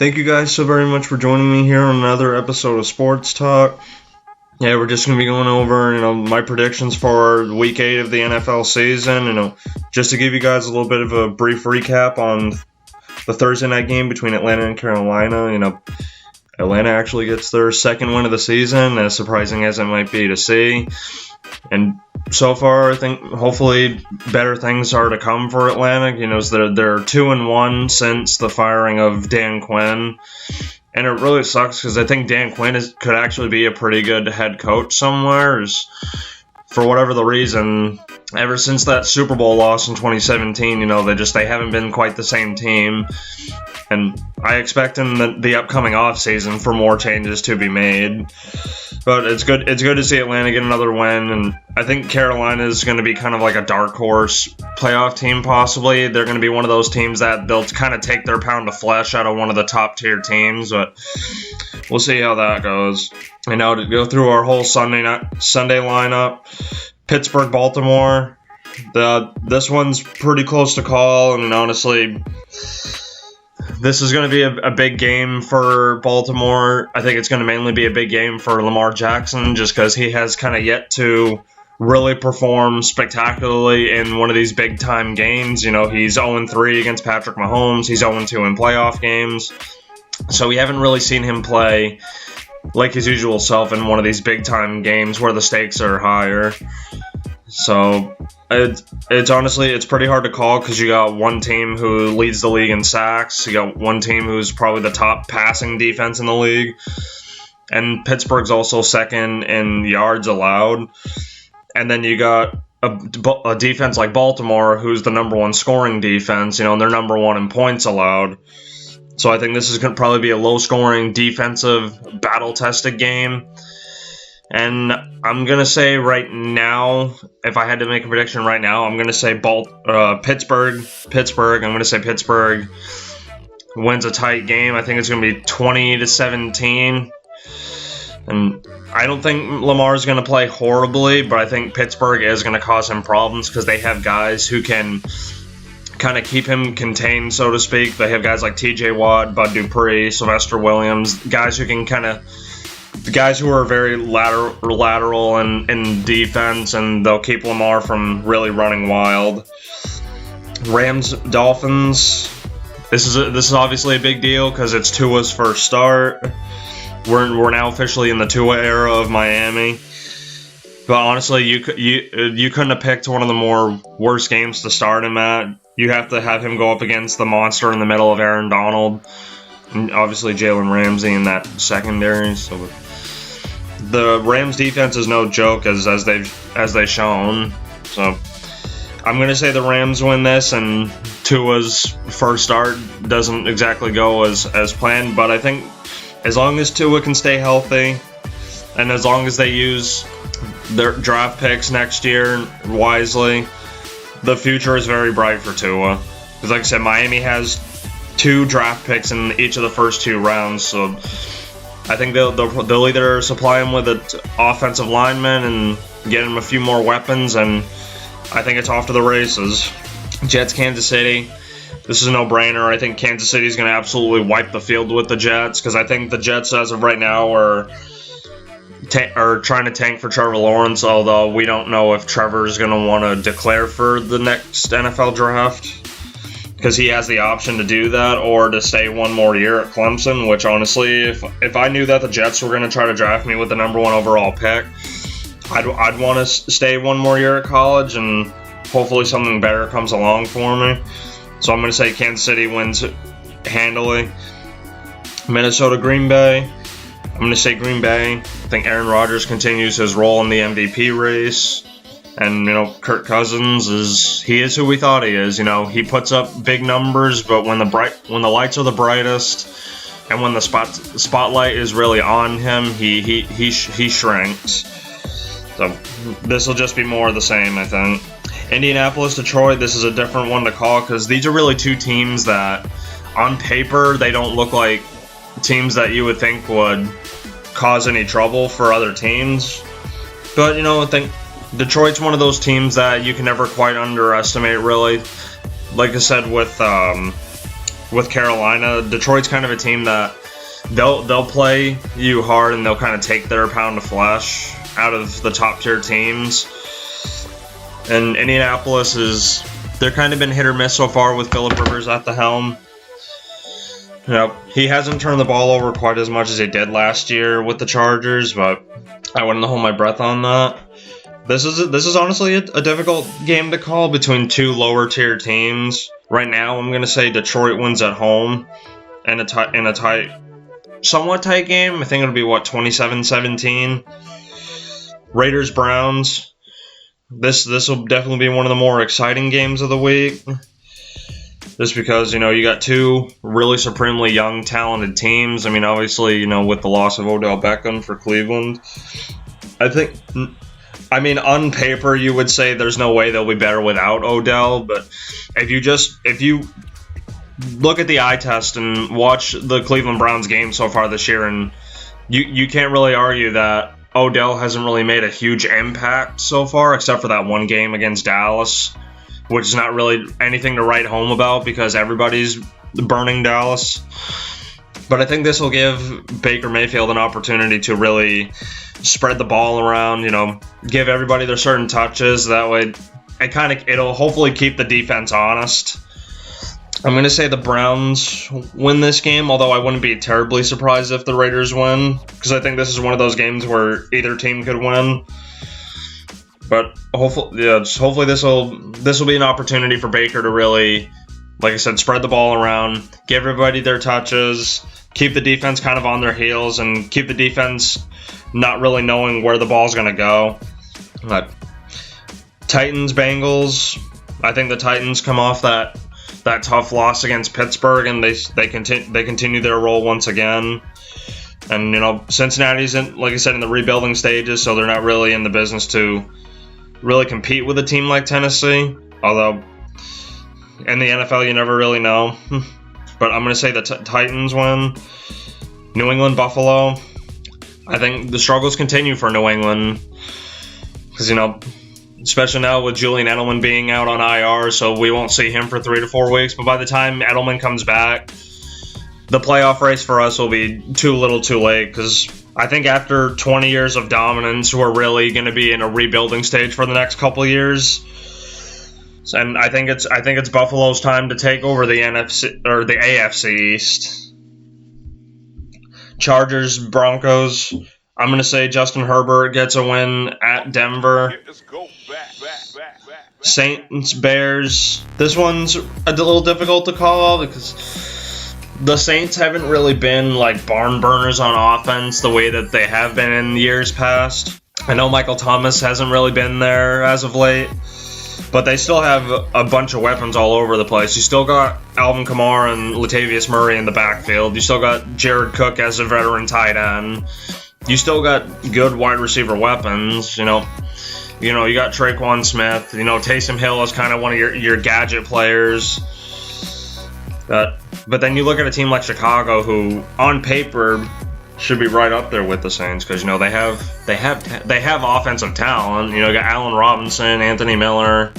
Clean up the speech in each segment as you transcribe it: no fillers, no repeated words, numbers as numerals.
Thank you guys so very much for joining me here on another episode of Sports Talk. Yeah, we're just going to be going over, my predictions for Week 8 of the NFL season. Just to give you guys a little bit of a brief recap on the Thursday night game between Atlanta and Carolina. Atlanta actually gets their second win of the season, as surprising as it might be to see. And so far, I think hopefully better things are to come for Atlanta. They're 2-1 since the firing of Dan Quinn. And it really sucks because I think Dan Quinn could actually be a pretty good head coach somewhere. For whatever the reason, ever since that Super Bowl loss in 2017, they haven't been quite the same team. And I expect in the upcoming offseason for more changes to be made. But it's good to see Atlanta get another win, and I think Carolina is going to be kind of like a dark horse playoff team possibly. They're going to be one of those teams that they'll kind of take their pound of flesh out of one of the top tier teams, but we'll see how that goes. And now to go through our whole Sunday lineup, Pittsburgh, Baltimore. This one's pretty close to call, and honestly, this is going to be a big game for Baltimore. I think it's going to mainly be a big game for Lamar Jackson just because he has kind of yet to really perform spectacularly in one of these big-time games. He's 0-3 against Patrick Mahomes. He's 0-2 in playoff games. So we haven't really seen him play like his usual self in one of these big-time games where the stakes are higher. So it's pretty hard to call because you got one team who leads the league in sacks. You got one team who's probably the top passing defense in the league. And Pittsburgh's also second in yards allowed. And then you got a defense like Baltimore who's the number one scoring defense, and they're number one in points allowed. So I think this is going to probably be a low-scoring defensive battle-tested game. And I'm going to say right now, if I had to make a prediction right now, I'm going to say Pittsburgh. I'm going to say Pittsburgh wins a tight game. I think it's going to be 20-17. And I don't think Lamar's going to play horribly, but I think Pittsburgh is going to cause him problems because they have guys who can kind of keep him contained, so to speak. They have guys like TJ Watt, Bud Dupree, Sylvester Williams, guys who can guys who are very lateral in defense, and they'll keep Lamar from really running wild. Rams, Dolphins. This is obviously a big deal because it's Tua's first start. We're now officially in the Tua era of Miami. But honestly, you couldn't have picked one of the worst games to start him at. You have to have him go up against the monster in the middle of Aaron Donald, and obviously Jalen Ramsey in that secondary. So the Rams defense is no joke as they've shown. So I'm gonna say the Rams win this, and Tua's first start doesn't exactly go as planned. But I think as long as Tua can stay healthy, and as long as they use their draft picks next year wisely, the future is very bright for Tua. Because like I said, Miami has 2 draft picks in each of the first 2 rounds, so I think they'll either supply him with an offensive lineman and get him a few more weapons, and I think it's off to the races. Jets, Kansas City. This is a no-brainer. I think Kansas City is going to absolutely wipe the field with the Jets because I think the Jets, as of right now, are trying to tank for Trevor Lawrence, although we don't know if Trevor is going to want to declare for the next NFL draft because he has the option to do that or to stay one more year at Clemson, which honestly, if I knew that the Jets were going to try to draft me with the number 1 overall pick, I'd want to stay one more year at college and hopefully something better comes along for me. So I'm going to say Kansas City wins handily. Minnesota, Green Bay. I'm going to say Green Bay. I think Aaron Rodgers continues his role in the MVP race. And, Kirk Cousins is who we thought he is. He puts up big numbers, but when the lights are the brightest and when the spotlight is really on him, he shrinks. So this will just be more of the same, I think. Indianapolis, Detroit, this is a different one to call because these are really 2 teams that, on paper, they don't look like teams that you would think would cause any trouble for other teams. But, I think Detroit's one of those teams that you can never quite underestimate, really. Like I said, with with Carolina. Detroit's kind of a team that they'll play you hard and they'll kind of take their pound of flesh out of the top tier teams. And Indianapolis they're kind of been hit or miss so far with Phillip Rivers at the helm. He hasn't turned the ball over quite as much as he did last year with the Chargers, but I wouldn't hold my breath on that. This is honestly a difficult game to call between two lower tier teams. Right now, I'm going to say Detroit wins at home in a somewhat tight game. I think it'll be 27-17. Raiders Browns. This will definitely be one of the more exciting games of the week. Just because, you got two really supremely young, talented teams. I mean, obviously, with the loss of Odell Beckham for Cleveland, on paper, you would say there's no way they'll be better without Odell. But if you look at the eye test and watch the Cleveland Browns game so far this year, and you can't really argue that Odell hasn't really made a huge impact so far, except for that one game against Dallas, which is not really anything to write home about because everybody's burning Dallas. But I think this will give Baker Mayfield an opportunity to really spread the ball around, give everybody their certain touches. That way, it'll hopefully keep the defense honest. I'm going to say the Browns win this game, although I wouldn't be terribly surprised if the Raiders win, because I think this is one of those games where either team could win. But hopefully this will be an opportunity for Baker to really, like I said, spread the ball around, give everybody their touches, keep the defense kind of on their heels, and keep the defense not really knowing where the ball's going to go. But Titans, Bengals, I think the Titans come off that tough loss against Pittsburgh, and they continue their role once again. And Cincinnati's like I said, in the rebuilding stages, so they're not really in the business to really compete with a team like Tennessee. Although in the NFL, you never really know. But I'm going to say the Titans win. New England, Buffalo. I think the struggles continue for New England because especially now with Julian Edelman being out on IR, so we won't see him for 3 to 4 weeks. But by the time Edelman comes back, the playoff race for us will be too little too late, because I think after 20 years of dominance, we're really going to be in a rebuilding stage for the next couple of years. And I think it's Buffalo's time to take over the NFC or the AFC East. Chargers, Broncos. I'm going to say Justin Herbert gets a win at Denver. Saints, Bears. This one's a little difficult to call because the Saints haven't really been like barn burners on offense the way that they have been in years past. I know Michael Thomas hasn't really been there as of late, but they still have a bunch of weapons all over the place. You still got Alvin Kamara and Latavius Murray in the backfield. You still got Jared Cook as a veteran tight end. You still got good wide receiver weapons. You got Traquan Smith. Taysom Hill is kind of one of your gadget players. But then you look at a team like Chicago, who on paper should be right up there with the Saints, because they have offensive talent. You got Allen Robinson, Anthony Miller.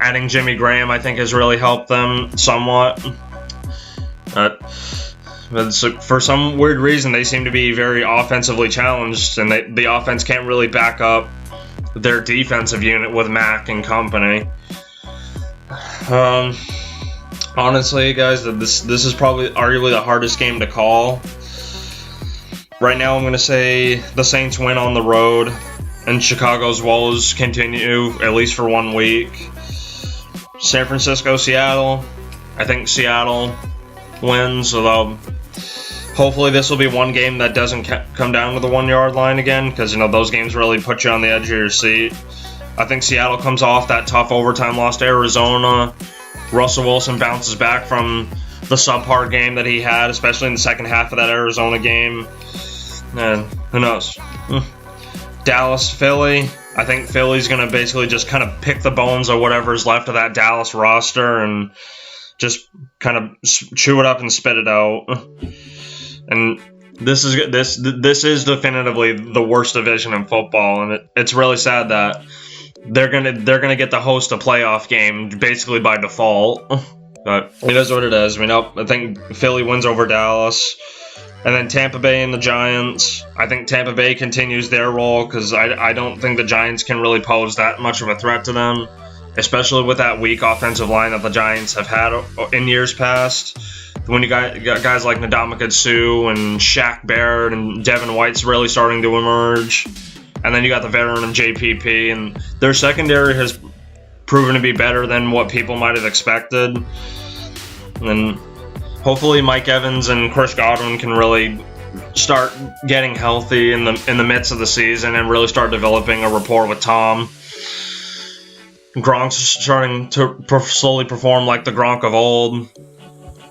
Adding Jimmy Graham, I think, has really helped them somewhat. But for some weird reason, they seem to be very offensively challenged, and the offense can't really back up their defensive unit with Mack and company. Honestly, guys, this is probably arguably the hardest game to call. Right now, I'm going to say the Saints win on the road, and Chicago's woes continue, at least for 1 week. San Francisco, Seattle. I think Seattle wins, although hopefully this will be one game that doesn't come down to the 1 yard line again, because those games really put you on the edge of your seat. I think Seattle comes off that tough overtime loss to Arizona. Russell Wilson bounces back from the subpar game that he had, especially in the second half of that Arizona game. And who knows? Dallas, Philly. I think Philly's going to basically just kind of pick the bones of whatever's left of that Dallas roster and just kind of chew it up and spit it out. And this is definitively the worst division in football, and it's really sad that they're gonna get to host a playoff game basically by default. But it is what it is. I mean, I think Philly wins over Dallas. And then Tampa Bay and the Giants. I think Tampa Bay continues their role because I don't think the Giants can really pose that much of a threat to them, especially with that weak offensive line that the Giants have had in years past. When you got guys like Ndamukong Suh and Shaq Barrett and Devin White's really starting to emerge. And then you got the veteran of JPP, and their secondary has proven to be better than what people might have expected. And hopefully Mike Evans and Chris Godwin can really start getting healthy in the midst of the season and really start developing a rapport with Tom. Gronk's starting to slowly perform like the Gronk of old.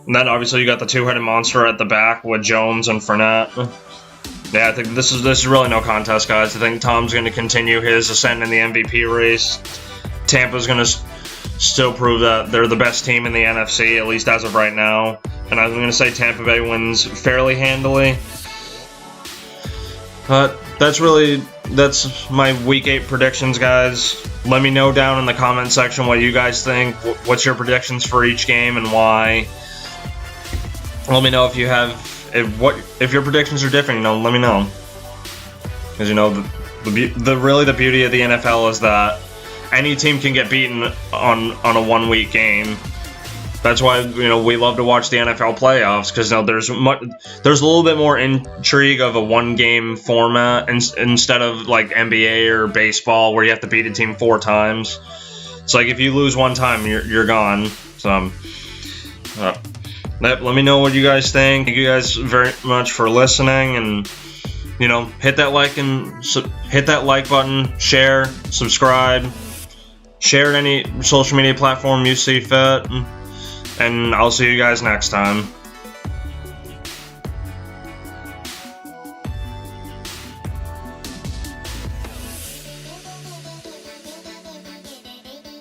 And then obviously you got the two-headed monster at the back with Jones and Fournette. Yeah, I think this is really no contest, guys. I think Tom's going to continue his ascent in the MVP race. Tampa's going to still prove that they're the best team in the NFC, at least as of right now. And I'm going to say Tampa Bay wins fairly handily. But that's my Week 8 predictions, guys. Let me know down in the comment section what you guys think. What's your predictions for each game and why? Let me know if you have if your predictions are different. Let me know. Because the beauty of the NFL is that any team can get beaten on a 1 week game. That's why we love to watch the NFL playoffs, because there's a little bit more intrigue of a 1 game format instead of like NBA or baseball where you have to beat a team 4 times. It's like if you lose 1 time, you're gone. So let me know what you guys think. Thank you guys very much for listening, and hit that like button, share, subscribe, share any social media platform you see fit. And I'll see you guys next time.